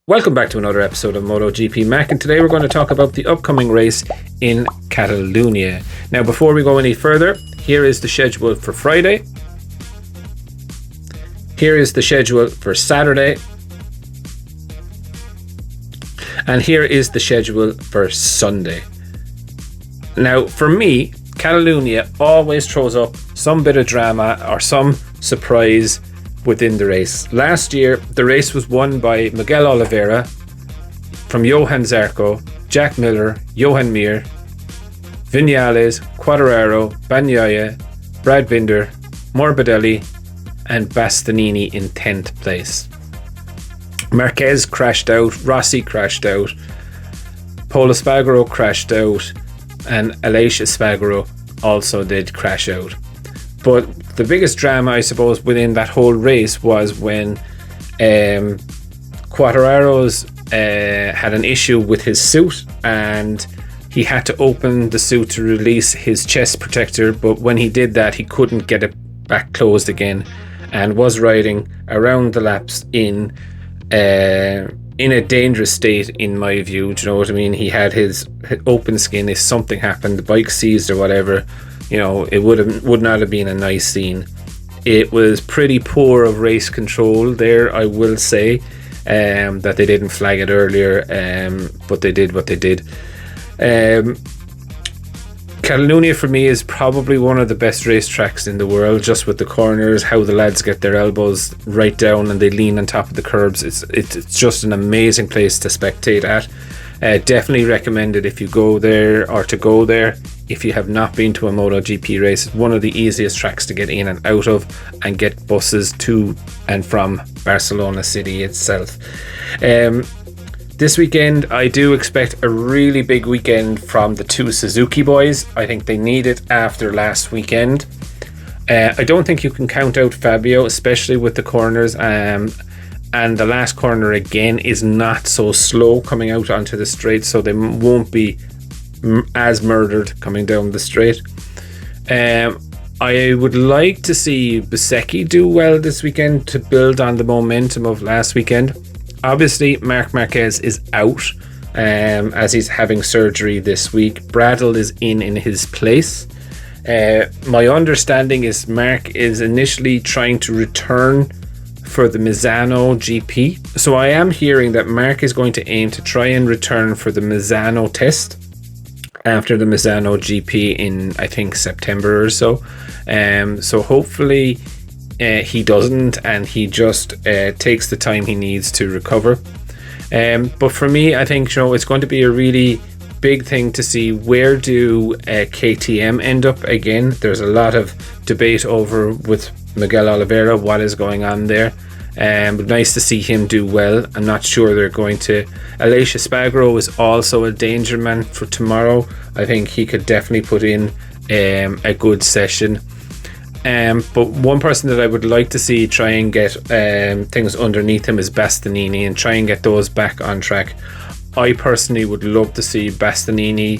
Welcome back to another episode of MotoGP Mac, and today we're going to talk about the upcoming race in Catalunya. Now, before we go any further, here is the schedule for Friday. Here is the schedule for Saturday. And here is the schedule for Sunday. Now, for me, Catalunya always throws up some bit of drama or some surprise within the race. Last year, the race was won by Miguel Oliveira from Johan Zarco, Jack Miller, Johan Mir, Vinales, Quartararo, Bagnaia, Brad Binder, Morbidelli, and Bastianini in 10th place. Marquez crashed out, Rossi crashed out, Pol Espargaro crashed out, and Aleix Espargaro also did crash out. But the biggest drama, I suppose, within that whole race was when Quartararo's had an issue with his suit, and he had to open the suit to release his chest protector, but when he did that, he couldn't get it back closed again, and was riding around the laps in a dangerous state, in my view. Do you know what I mean? He had his open skin. If something happened, the bike seized or whatever, you know, it would not have been a nice scene. It was pretty poor of race control there, I will say, that they didn't flag it earlier, but they did what they did. Catalunya for me is probably one of the best racetracks in the world, just with the corners, how the lads get their elbows right down and they lean on top of the curbs. It's just an amazing place to spectate at. Definitely recommend it if you go there, or to go there if you have not been to a MotoGP race. It's one of the easiest tracks to get in and out of and get buses to and from Barcelona city itself. This weekend, I do expect a really big weekend from the two Suzuki boys. I think they need it after last weekend. I don't think you can count out Fabio, especially with the corners. And the last corner again is not so slow coming out onto the straight, so they won't be as murdered coming down the straight. I would like to see Bezzecchi do well this weekend to build on the momentum of last weekend. Obviously, Marc Marquez is out as he's having surgery this week. Bradl is in his place. My understanding is Marc is initially trying to return for the Misano GP. So I am hearing that Marc is going to aim to try and return for the Misano test after the Misano GP in, I think, September or so. So hopefully he doesn't, and he just takes the time he needs to recover. But for me, I think, you know, it's going to be a really big thing to see where do KTM end up again. There's a lot of debate over with Miguel Oliveira, what is going on there. But nice to see him do well. I'm not sure they're going to. Aleix Espargaro is also a danger man for tomorrow. I think he could definitely put in a good session. But one person that I would like to see try and get things underneath him is Bastianini, and try and get those back on track. I personally would love to see Bastianini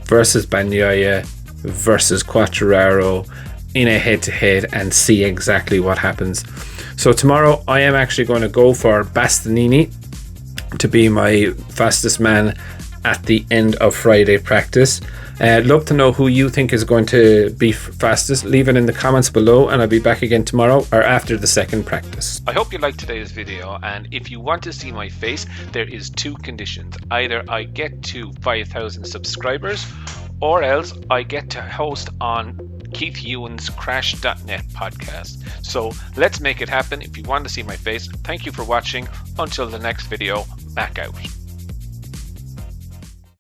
versus Bagnaia versus Quartararo in a head-to-head and see exactly what happens. So tomorrow I am actually going to go for Bastianini to be my fastest man at the end of Friday practice. Love to know who you think is going to be fastest. Leave it in the comments below, and I'll be back again tomorrow or after the second practice. I hope you liked today's video, and if you want to see my face, there is two conditions. Either I get to 5,000 subscribers, or else I get to host on Keith Ewan's Crash.net podcast. So let's make it happen. If you want to see my face, thank you for watching. Until the next video, Mac out.